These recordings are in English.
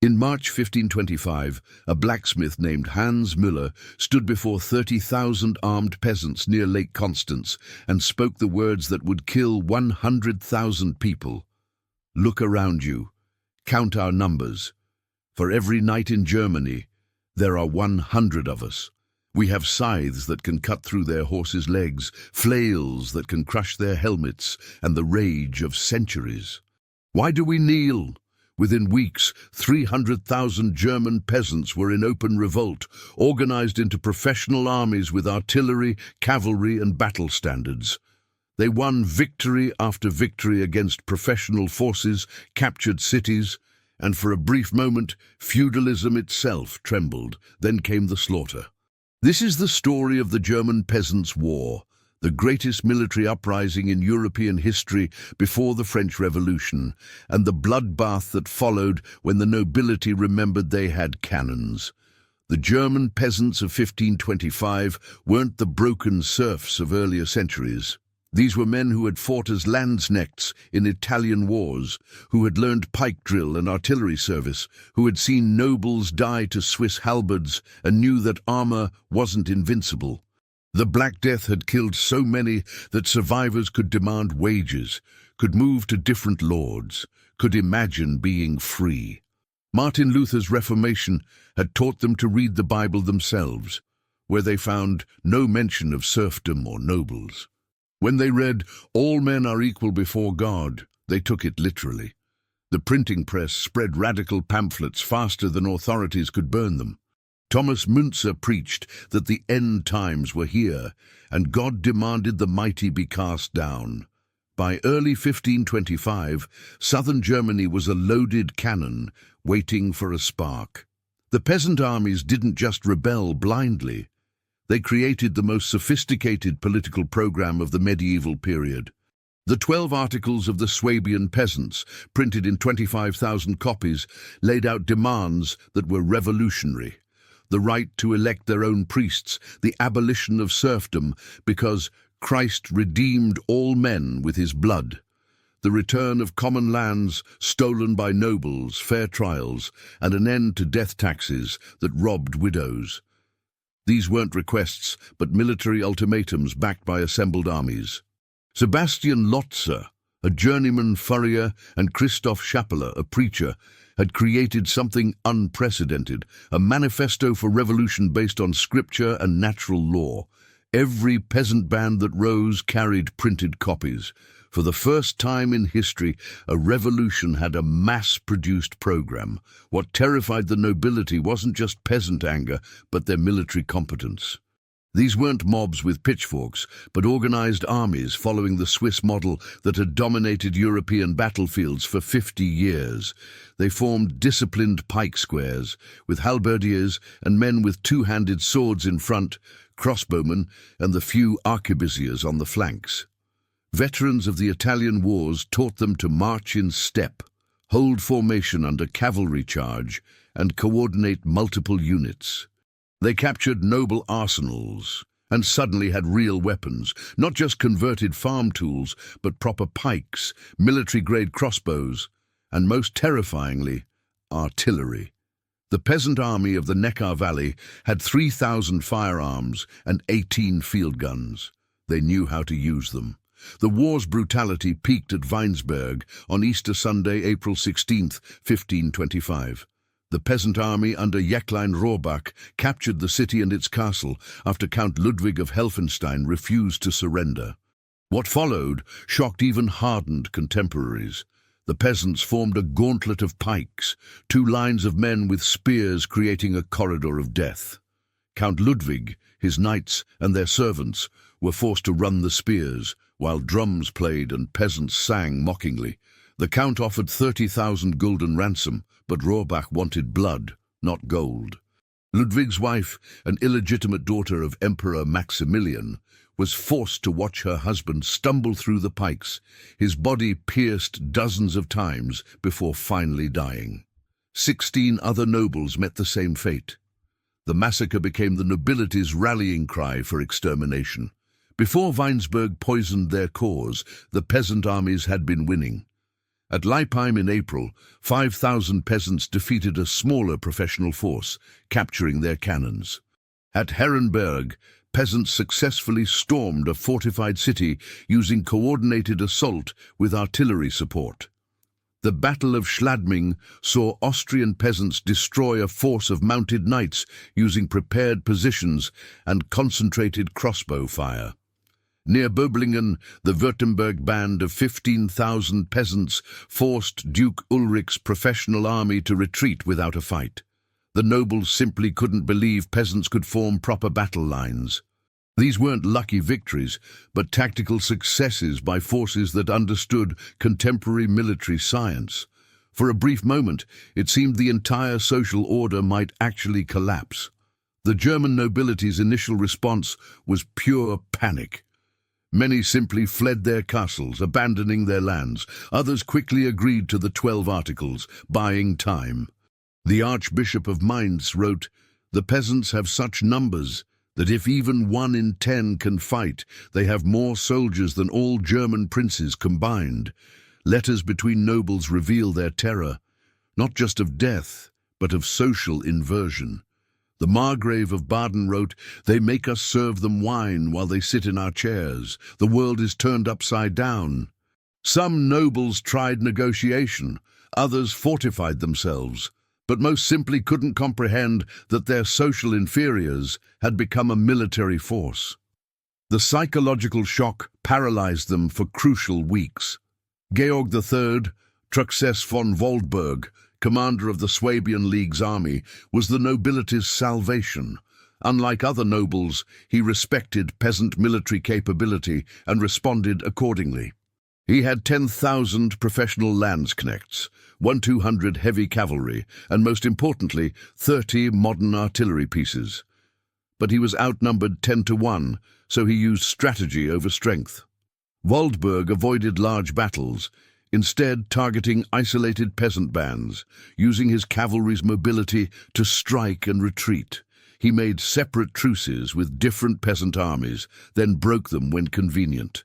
In March 1525, a blacksmith named Hans Müller stood before 30,000 armed peasants near Lake Constance and spoke the words that would kill 100,000 people. "Look around you. Count our numbers. For every knight in Germany, there are 100 of us. We have scythes that can cut through their horses' legs, flails that can crush their helmets, and the rage of centuries. Why do we kneel?" Within weeks, 300,000 German peasants were in open revolt, organized into professional armies with artillery, cavalry, and battle standards. They won victory after victory against professional forces, captured cities, and for a brief moment, feudalism itself trembled. Then came the slaughter. This is the story of the German Peasants' War, the greatest military uprising in European history before the French Revolution, and the bloodbath that followed when the nobility remembered they had cannons. The German peasants of 1525 weren't the broken serfs of earlier centuries. These were men who had fought as landsknechts in Italian wars, who had learned pike drill and artillery service, who had seen nobles die to Swiss halberds and knew that armor wasn't invincible. The Black Death had killed so many that survivors could demand wages, could move to different lords, could imagine being free. Martin Luther's Reformation had taught them to read the Bible themselves, where they found no mention of serfdom or nobles. When they read, "All men are equal before God," they took it literally. The printing press spread radical pamphlets faster than authorities could burn them. Thomas Müntzer preached that the end times were here, and God demanded the mighty be cast down. By early 1525, southern Germany was a loaded cannon waiting for a spark. The peasant armies didn't just rebel blindly. They created the most sophisticated political program of the medieval period. The 12 Articles of the Swabian Peasants, printed in 25,000 copies, laid out demands that were revolutionary. The right to elect their own priests, the abolition of serfdom, because Christ redeemed all men with his blood, the return of common lands stolen by nobles, fair trials, and an end to death taxes that robbed widows. These weren't requests, but military ultimatums backed by assembled armies. Sebastian Lotzer, a journeyman furrier, and Christoph Schappeler, a preacher, had created something unprecedented, a manifesto for revolution based on scripture and natural law. Every peasant band that rose carried printed copies. For the first time in history, a revolution had a mass-produced program. What terrified the nobility wasn't just peasant anger, but their military competence. These weren't mobs with pitchforks, but organized armies following the Swiss model that had dominated European battlefields for 50 years. They formed disciplined pike squares, with halberdiers and men with two-handed swords in front, crossbowmen, and the few arquebusiers on the flanks. Veterans of the Italian wars taught them to march in step, hold formation under cavalry charge, and coordinate multiple units. They captured noble arsenals and suddenly had real weapons, not just converted farm tools, but proper pikes, military-grade crossbows, and most terrifyingly, artillery. The peasant army of the Neckar Valley had 3,000 firearms and 18 field guns. They knew how to use them. The war's brutality peaked at Weinsberg on Easter Sunday, April 16, 1525. The peasant army under Jeklein Rohrbach captured the city and its castle after Count Ludwig of Helfenstein refused to surrender. What followed shocked even hardened contemporaries. The peasants formed a gauntlet of pikes, 2 lines of men with spears creating a corridor of death. Count Ludwig, his knights, and their servants were forced to run the spears, while drums played and peasants sang mockingly. The Count offered 30,000 gulden ransom, but Rohrbach wanted blood, not gold. Ludwig's wife, an illegitimate daughter of Emperor Maximilian, was forced to watch her husband stumble through the pikes, his body pierced dozens of times before finally dying. 16 other nobles met the same fate. The massacre became the nobility's rallying cry for extermination. Before Weinsberg poisoned their cause, the peasant armies had been winning. At Leipheim in April, 5,000 peasants defeated a smaller professional force, capturing their cannons. At Herrenberg, peasants successfully stormed a fortified city using coordinated assault with artillery support. The Battle of Schladming saw Austrian peasants destroy a force of mounted knights using prepared positions and concentrated crossbow fire. Near Boblingen, the Württemberg band of 15,000 peasants forced Duke Ulrich's professional army to retreat without a fight. The nobles simply couldn't believe peasants could form proper battle lines. These weren't lucky victories, but tactical successes by forces that understood contemporary military science. For a brief moment, it seemed the entire social order might actually collapse. The German nobility's initial response was pure panic. Many simply fled their castles, abandoning their lands. Others quickly agreed to the 12 Articles, buying time. The Archbishop of Mainz wrote, "The peasants have such numbers that if even 1 in 10 can fight, they have more soldiers than all German princes combined." Letters between nobles reveal their terror, not just of death, but of social inversion. The Margrave of Baden wrote, "They make us serve them wine while they sit in our chairs. The world is turned upside down." Some nobles tried negotiation, others fortified themselves, but most simply couldn't comprehend that their social inferiors had become a military force. The psychological shock paralyzed them for crucial weeks. Georg III, Truchsess von Waldburg, commander of the Swabian League's army, was the nobility's salvation. Unlike other nobles, he respected peasant military capability and responded accordingly. He had 10,000 professional landsknechts, 1,200 heavy cavalry, and most importantly, 30 modern artillery pieces. But he was outnumbered 10-1, so he used strategy over strength. Waldburg avoided large battles, instead targeting isolated peasant bands, using his cavalry's mobility to strike and retreat. He made separate truces with different peasant armies, then broke them when convenient.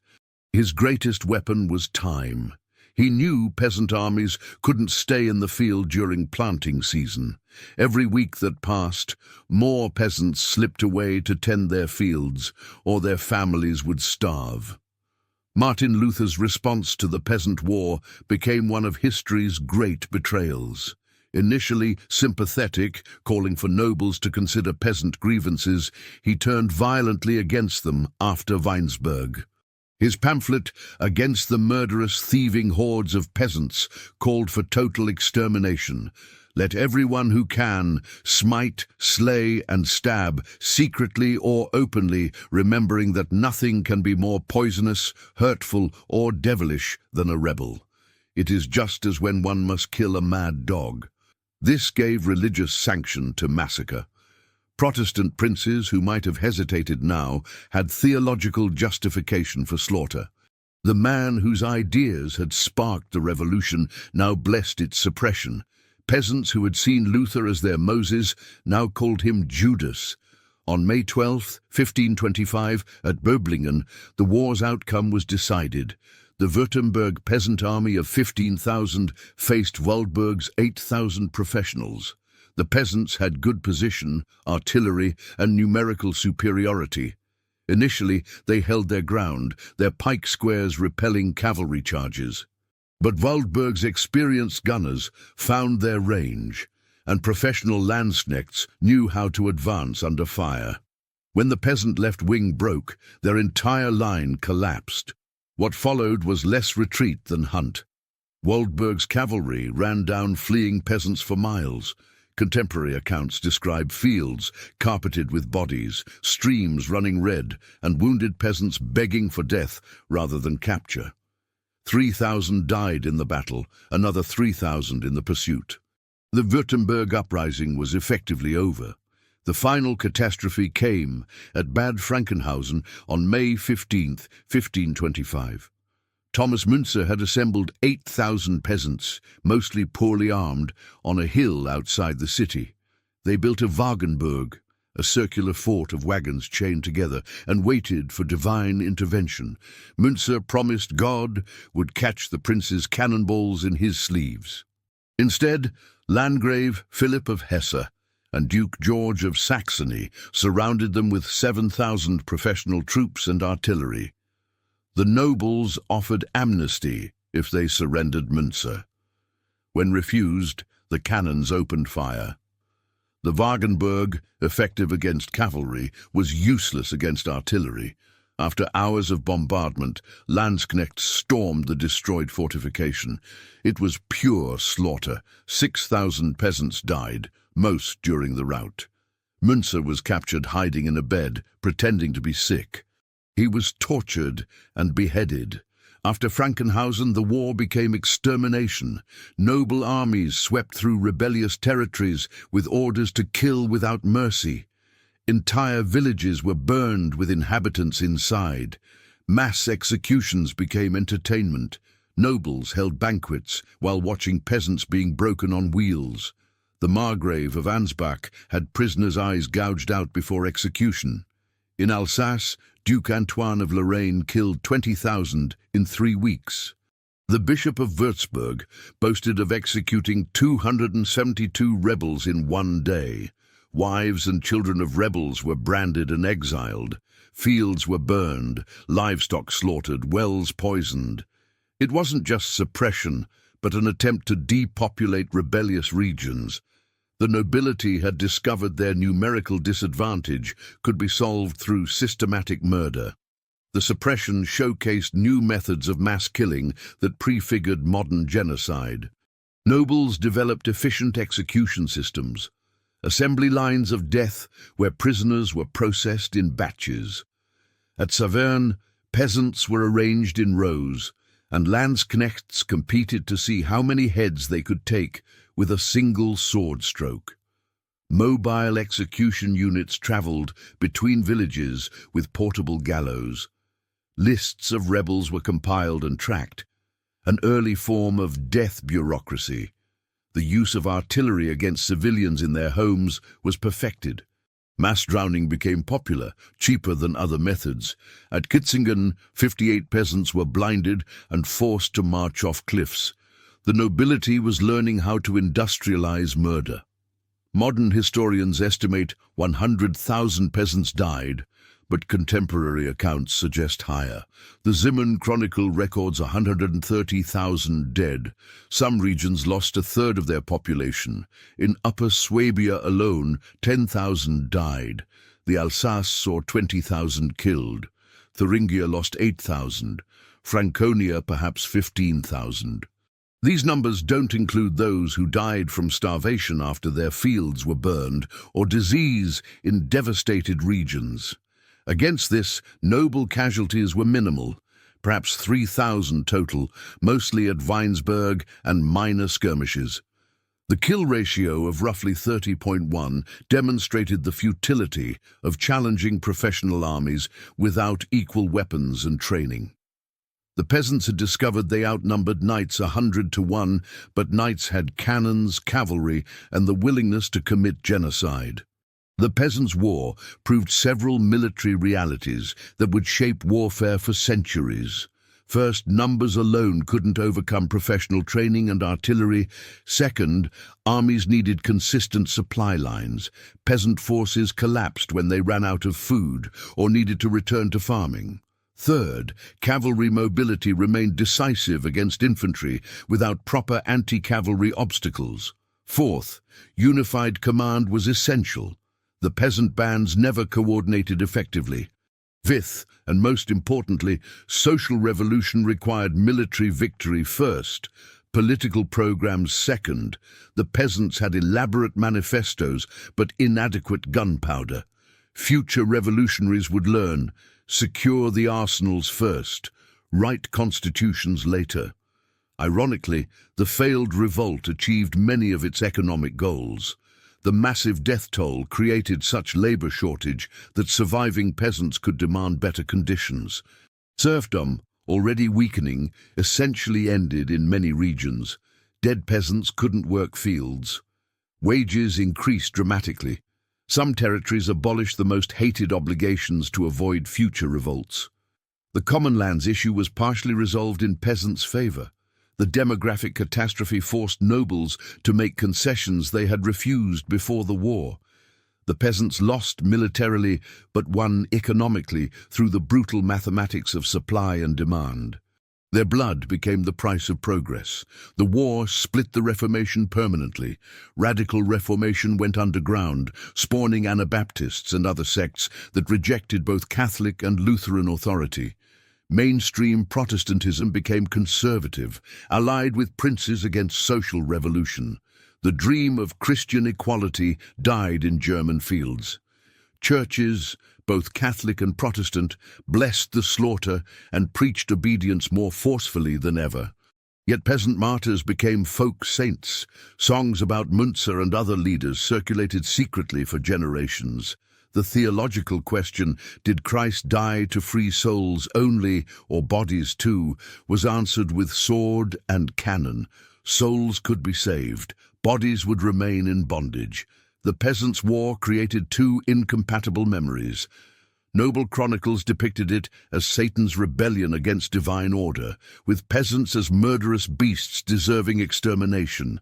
His greatest weapon was time. He knew peasant armies couldn't stay in the field during planting season. Every week that passed, more peasants slipped away to tend their fields, or their families would starve. Martin Luther's response to the peasant war became one of history's great betrayals. Initially sympathetic, calling for nobles to consider peasant grievances, he turned violently against them after Weinsberg. His pamphlet against the murderous, thieving hordes of peasants called for total extermination. Let everyone who can smite, slay, and stab, secretly or openly, remembering that nothing can be more poisonous, hurtful, or devilish than a rebel. It is just as when one must kill a mad dog. This gave religious sanction to massacre. Protestant princes who might have hesitated now had theological justification for slaughter. The man whose ideas had sparked the revolution now blessed its suppression. Peasants who had seen Luther as their Moses now called him Judas. On May 12, 1525, at Boblingen, the war's outcome was decided. The Württemberg peasant army of 15,000 faced Waldburg's 8,000 professionals. The peasants had good position, artillery, and numerical superiority. Initially, they held their ground, their pike squares repelling cavalry charges. But Waldburg's experienced gunners found their range, and professional landsknechts knew how to advance under fire. When the peasant left wing broke, their entire line collapsed. What followed was less retreat than hunt. Waldburg's cavalry ran down fleeing peasants for miles. Contemporary accounts describe fields carpeted with bodies, streams running red, and wounded peasants begging for death rather than capture. 3,000 died in the battle, another 3,000 in the pursuit. The Württemberg uprising was effectively over. The final catastrophe came at Bad Frankenhausen on May 15, 1525. Thomas Münzer had assembled 8,000 peasants, mostly poorly armed, on a hill outside the city. They built a Wagenburg, a circular fort of wagons chained together, and waited for divine intervention. Münzer promised God would catch the prince's cannonballs in his sleeves. Instead, Landgrave Philip of Hesse and Duke George of Saxony surrounded them with 7,000 professional troops and artillery. The nobles offered amnesty if they surrendered Münzer. When refused, the cannons opened fire. The Wagenburg, effective against cavalry, was useless against artillery. After hours of bombardment, Landsknecht stormed the destroyed fortification. It was pure slaughter. 6,000 peasants died, most during the rout. Münzer was captured hiding in a bed, pretending to be sick. He was tortured and beheaded. After Frankenhausen, the war became extermination. Noble armies swept through rebellious territories with orders to kill without mercy. Entire villages were burned with inhabitants inside. Mass executions became entertainment. Nobles held banquets while watching peasants being broken on wheels. The Margrave of Ansbach had prisoners' eyes gouged out before execution. In Alsace, Duke Antoine of Lorraine killed 20,000 in 3 weeks. The Bishop of Würzburg boasted of executing 272 rebels in 1 day. Wives and children of rebels were branded and exiled. Fields were burned, livestock slaughtered, wells poisoned. It wasn't just suppression, but an attempt to depopulate rebellious regions. The nobility had discovered their numerical disadvantage could be solved through systematic murder. The suppression showcased new methods of mass killing that prefigured modern genocide. Nobles developed efficient execution systems, assembly lines of death where prisoners were processed in batches. At Saverne, peasants were arranged in rows, and landsknechts competed to see how many heads they could take with a single sword stroke. Mobile execution units traveled between villages with portable gallows. Lists of rebels were compiled and tracked, an early form of death bureaucracy. The use of artillery against civilians in their homes was perfected. Mass drowning became popular, cheaper than other methods. At Kitzingen, 58 peasants were blinded and forced to march off cliffs. The nobility was learning how to industrialize murder. Modern historians estimate 100,000 peasants died, but contemporary accounts suggest higher. The Zimmern Chronicle records 130,000 dead. Some regions lost a third of their population. In Upper Swabia alone, 10,000 died. The Alsace saw 20,000 killed. Thuringia lost 8,000. Franconia perhaps 15,000. These numbers don't include those who died from starvation after their fields were burned or disease in devastated regions. Against this, noble casualties were minimal, perhaps 3,000 total, mostly at Weinsberg and minor skirmishes. The kill ratio of roughly 30.1 demonstrated the futility of challenging professional armies without equal weapons and training. The peasants had discovered they outnumbered knights 100 to 1, but knights had cannons, cavalry, and the willingness to commit genocide. The Peasants' War proved several military realities that would shape warfare for centuries. First, numbers alone couldn't overcome professional training and artillery. Second, armies needed consistent supply lines. Peasant forces collapsed when they ran out of food or needed to return to farming. Third, cavalry mobility remained decisive against infantry without proper anti-cavalry obstacles. Fourth, unified command was essential. The peasant bands never coordinated effectively. Fifth, and most importantly, social revolution required military victory first, political programs second. The peasants had elaborate manifestos but inadequate gunpowder. Future revolutionaries would learn: secure the arsenals first, write constitutions later. Ironically, the failed revolt achieved many of its economic goals. The massive death toll created such labor shortage that surviving peasants could demand better conditions. Serfdom, already weakening, essentially ended in many regions. Dead peasants couldn't work fields. Wages increased dramatically. Some territories abolished the most hated obligations to avoid future revolts. The common lands issue was partially resolved in peasants' favor. The demographic catastrophe forced nobles to make concessions they had refused before the war. The peasants lost militarily but won economically through the brutal mathematics of supply and demand. Their blood became the price of progress. The war split the Reformation permanently. Radical Reformation went underground, spawning Anabaptists and other sects that rejected both Catholic and Lutheran authority. Mainstream Protestantism became conservative, allied with princes against social revolution. The dream of Christian equality died in German fields. Churches, both Catholic and Protestant, blessed the slaughter and preached obedience more forcefully than ever. Yet peasant martyrs became folk saints. Songs about Münzer and other leaders circulated secretly for generations. The theological question, did Christ die to free souls only, or bodies too, was answered with sword and cannon. Souls could be saved, bodies would remain in bondage. The Peasants' War created two incompatible memories. Noble chronicles depicted it as Satan's rebellion against divine order, with peasants as murderous beasts deserving extermination.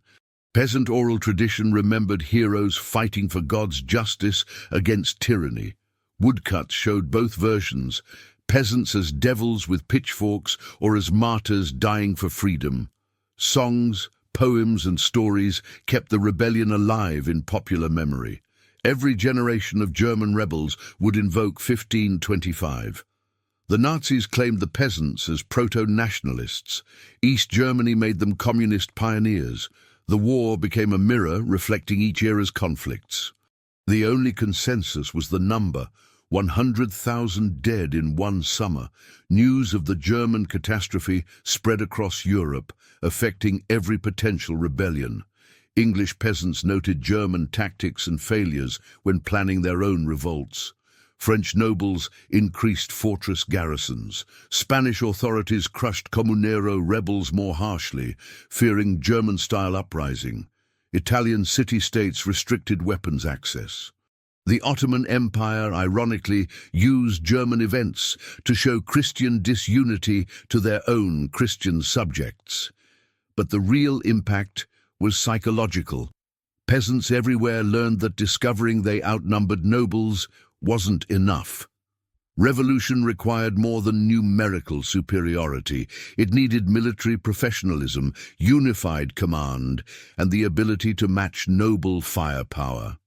Peasant oral tradition remembered heroes fighting for God's justice against tyranny. Woodcuts showed both versions, peasants as devils with pitchforks or as martyrs dying for freedom. Songs, poems and stories kept the rebellion alive in popular memory. Every generation of German rebels would invoke 1525. The Nazis claimed the peasants as proto-nationalists. East Germany made them communist pioneers. The war became a mirror reflecting each era's conflicts. The only consensus was the number, 100,000 dead in one summer. News of the German catastrophe spread across Europe, affecting every potential rebellion. English peasants noted German tactics and failures when planning their own revolts. French nobles increased fortress garrisons. Spanish authorities crushed Comunero rebels more harshly, fearing German-style uprising. Italian city-states restricted weapons access. The Ottoman Empire, ironically, used German events to show Christian disunity to their own Christian subjects. But the real impact was psychological. Peasants everywhere learned that discovering they outnumbered nobles wasn't enough. Revolution required more than numerical superiority. It needed military professionalism, unified command, and the ability to match noble firepower.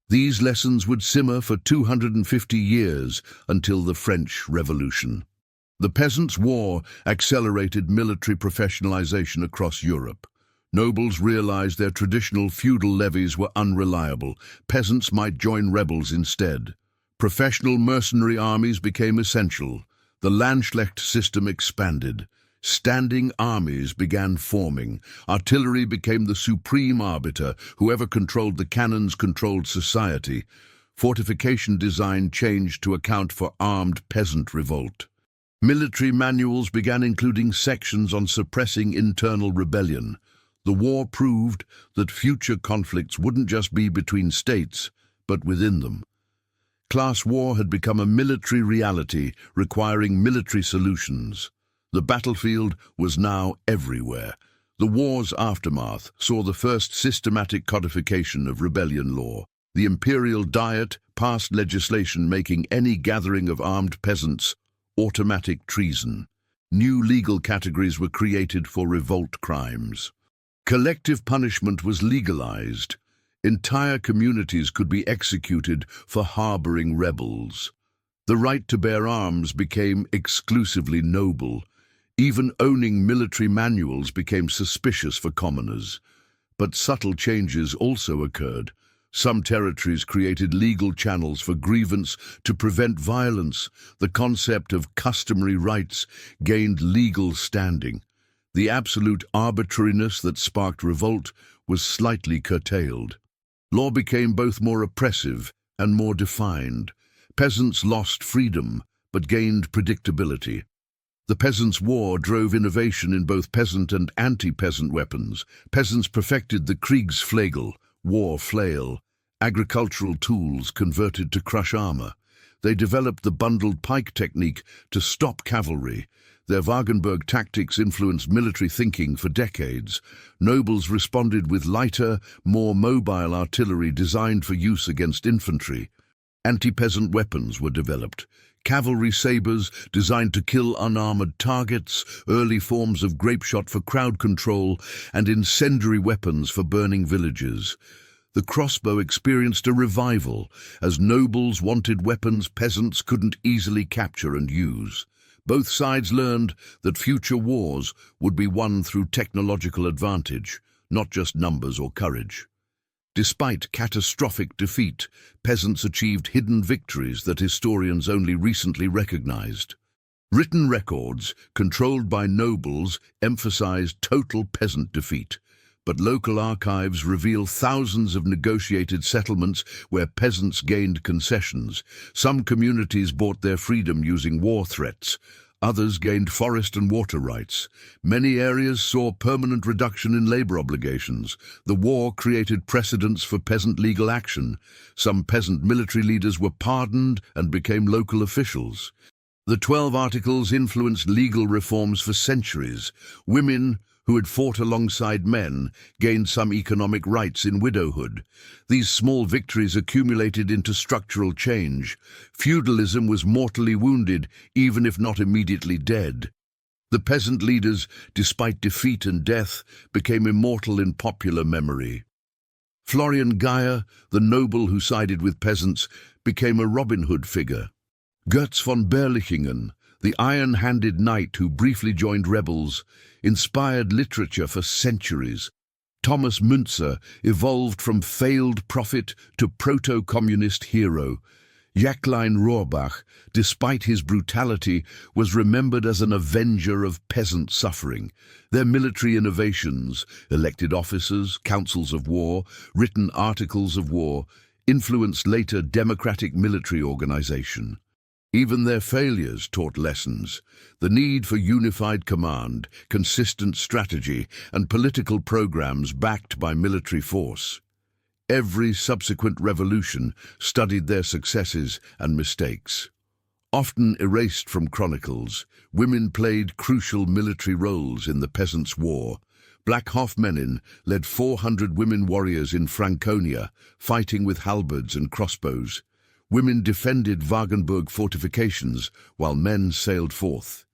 These lessons would simmer for 250 years until the French Revolution. The Peasants' War accelerated military professionalization across Europe. Nobles realized their traditional feudal levies were unreliable. Peasants might join rebels instead. Professional mercenary armies became essential. The Landschlecht system expanded. Standing armies began forming. Artillery became the supreme arbiter. Whoever controlled the cannons controlled society. Fortification design changed to account for armed peasant revolt. Military manuals began including sections on suppressing internal rebellion. The war proved that future conflicts wouldn't just be between states, but within them. Class war had become a military reality, requiring military solutions. The battlefield was now everywhere. The war's aftermath saw the first systematic codification of rebellion law. The Imperial Diet passed legislation making any gathering of armed peasants automatic treason. New legal categories were created for revolt crimes. Collective punishment was legalized. Entire communities could be executed for harboring rebels. The right to bear arms became exclusively noble. Even owning military manuals became suspicious for commoners. But subtle changes also occurred. Some territories created legal channels for grievance to prevent violence. The concept of customary rights gained legal standing. The absolute arbitrariness that sparked revolt was slightly curtailed. Law became both more oppressive and more defined. Peasants lost freedom, but gained predictability. The Peasants' War drove innovation in both peasant and anti-peasant weapons. Peasants perfected the Kriegsflagel, war flail, agricultural tools converted to crush armor. They developed the bundled pike technique to stop cavalry. Their Wagenburg tactics influenced military thinking for decades. Nobles responded with lighter, more mobile artillery designed for use against infantry. Anti-peasant weapons were developed. Cavalry sabers designed to kill unarmored targets, early forms of grapeshot for crowd control, and incendiary weapons for burning villages. The crossbow experienced a revival, as nobles wanted weapons peasants couldn't easily capture and use. Both sides learned that future wars would be won through technological advantage, not just numbers or courage. Despite catastrophic defeat, peasants achieved hidden victories that historians only recently recognized. Written records, controlled by nobles, emphasized total peasant defeat, but local archives reveal thousands of negotiated settlements where peasants gained concessions. Some communities bought their freedom using war threats. Others gained forest and water rights. Many areas saw permanent reduction in labor obligations. The war created precedents for peasant legal action. Some peasant military leaders were pardoned and became local officials. The 12 Articles influenced legal reforms for centuries. Women, who had fought alongside men, gained some economic rights in widowhood. These small victories accumulated into structural change. Feudalism was mortally wounded, even if not immediately dead. The peasant leaders, despite defeat and death, became immortal in popular memory. Florian Geyer, the noble who sided with peasants, became a Robin Hood figure. Götz von Berlichingen, the iron-handed knight who briefly joined rebels, inspired literature for centuries. Thomas Müntzer evolved from failed prophet to proto-communist hero. Jacqueline Rohrbach, despite his brutality, was remembered as an avenger of peasant suffering. Their military innovations, elected officers, councils of war, written articles of war, influenced later democratic military organization. Even their failures taught lessons: the need for unified command, consistent strategy, and political programs backed by military force. Every subsequent revolution studied their successes and mistakes. Often erased from chronicles, women played crucial military roles in the Peasants' War. Black Hofmännin led 400 women warriors in Franconia, fighting with halberds and crossbows. Women defended Wagenburg fortifications, while men sailed forth.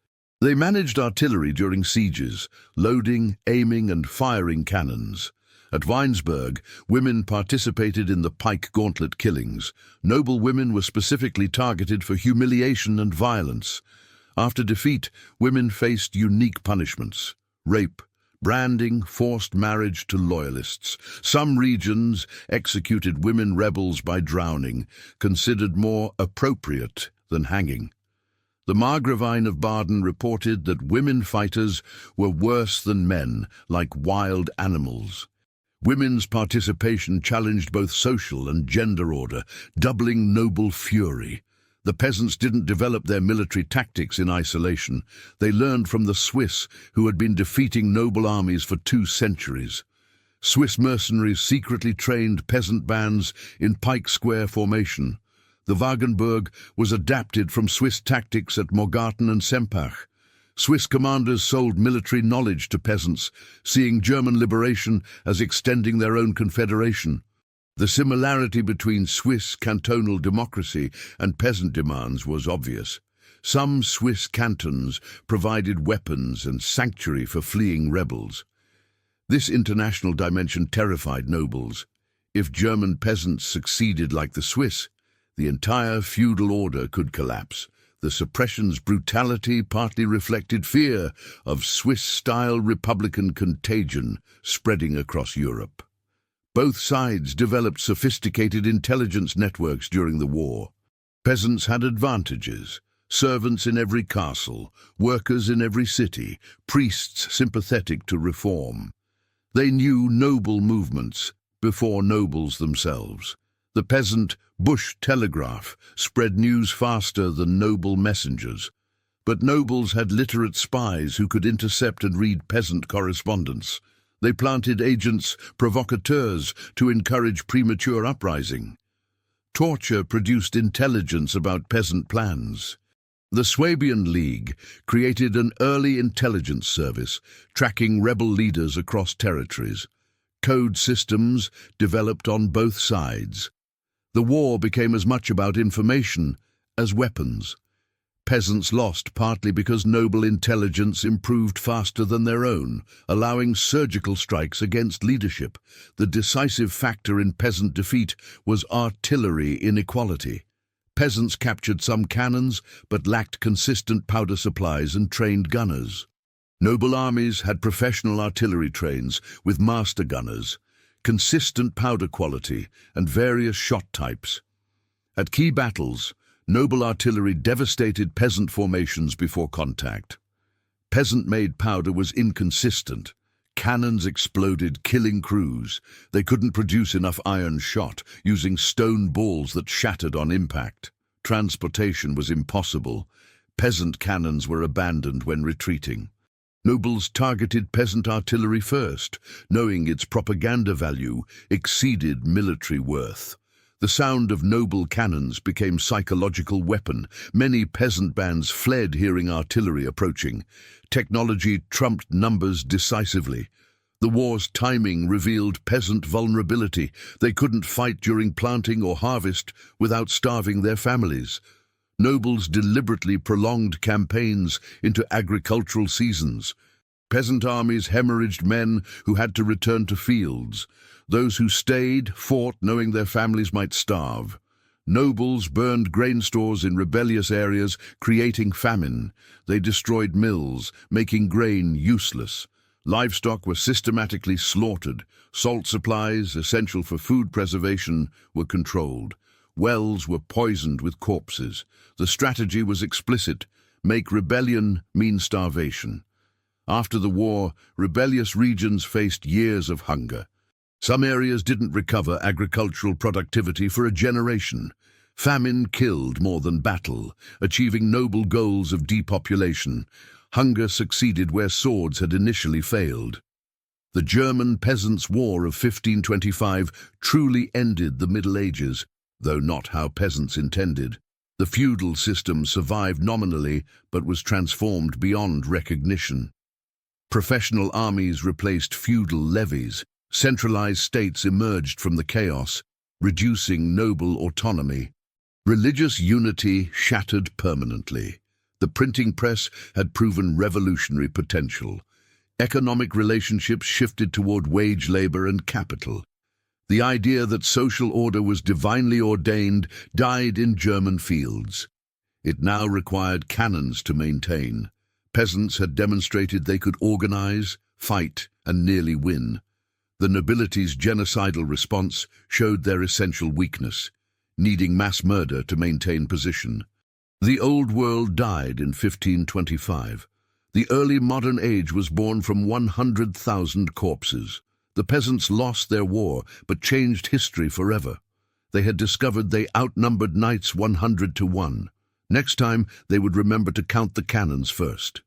They managed artillery during sieges, loading, aiming, and firing cannons. At Weinsberg, women participated in the pike gauntlet killings. Noble women were specifically targeted for humiliation and violence. After defeat, women faced unique punishments: rape, branding, forced marriage to loyalists. Some regions executed women rebels by drowning, considered more appropriate than hanging. The Margravine of Baden reported that women fighters were worse than men, like wild animals. Women's participation challenged both social and gender order, doubling noble fury. The peasants didn't develop their military tactics in isolation. They learned from the Swiss, who had been defeating noble armies for 2 centuries. Swiss mercenaries secretly trained peasant bands in pike square formation. The Wagenburg was adapted from Swiss tactics at Morgarten and Sempach. Swiss commanders sold military knowledge to peasants, seeing German liberation as extending their own confederation. The similarity between Swiss cantonal democracy and peasant demands was obvious. Some Swiss cantons provided weapons and sanctuary for fleeing rebels. This international dimension terrified nobles. If German peasants succeeded like the Swiss, the entire feudal order could collapse. The suppression's brutality partly reflected fear of Swiss-style republican contagion spreading across Europe. Both sides developed sophisticated intelligence networks during the war. Peasants had advantages: servants in every castle, workers in every city, priests sympathetic to reform. They knew noble movements before nobles themselves. The peasant bush telegraph spread news faster than noble messengers. But nobles had literate spies who could intercept and read peasant correspondence. They planted agents, provocateurs, to encourage premature uprising. Torture produced intelligence about peasant plans. The Swabian League created an early intelligence service, tracking rebel leaders across territories. Code systems developed on both sides. The war became as much about information as weapons. Peasants lost partly because noble intelligence improved faster than their own, allowing surgical strikes against leadership. The decisive factor in peasant defeat was artillery inequality. Peasants captured some cannons, but lacked consistent powder supplies and trained gunners. Noble armies had professional artillery trains with master gunners, consistent powder quality, and various shot types. At key battles, noble artillery devastated peasant formations before contact. Peasant-made powder was inconsistent. Cannons exploded, killing crews. They couldn't produce enough iron shot, using stone balls that shattered on impact. Transportation was impossible. Peasant cannons were abandoned when retreating. Nobles targeted peasant artillery first, knowing its propaganda value exceeded military worth. The sound of noble cannons became psychological weapon. Many peasant bands fled hearing artillery approaching. Technology trumped numbers decisively. The war's timing revealed peasant vulnerability. They couldn't fight during planting or harvest without starving their families. Nobles deliberately prolonged campaigns into agricultural seasons. Peasant armies hemorrhaged men who had to return to fields. Those who stayed fought knowing their families might starve. Nobles burned grain stores in rebellious areas, creating famine. They destroyed mills, making grain useless. Livestock were systematically slaughtered. Salt supplies, essential for food preservation, were controlled. Wells were poisoned with corpses. The strategy was explicit: make rebellion mean starvation. After the war, rebellious regions faced years of hunger. Some areas didn't recover agricultural productivity for a generation. Famine killed more than battle, achieving noble goals of depopulation. Hunger succeeded where swords had initially failed. The German Peasants' War of 1525 truly ended the Middle Ages, though not how peasants intended. The feudal system survived nominally, but was transformed beyond recognition. Professional armies replaced feudal levies. Centralized states emerged from the chaos, reducing noble autonomy. Religious unity shattered permanently. The printing press had proven revolutionary potential. Economic relationships shifted toward wage labor and capital. The idea that social order was divinely ordained died in German fields. It now required cannons to maintain. Peasants had demonstrated they could organize, fight, and nearly win. The nobility's genocidal response showed their essential weakness, needing mass murder to maintain position. The old world died in 1525. The early modern age was born from 100,000 corpses. The peasants lost their war, but changed history forever. They had discovered they outnumbered knights 100 to 1. Next time, they would remember to count the cannons first.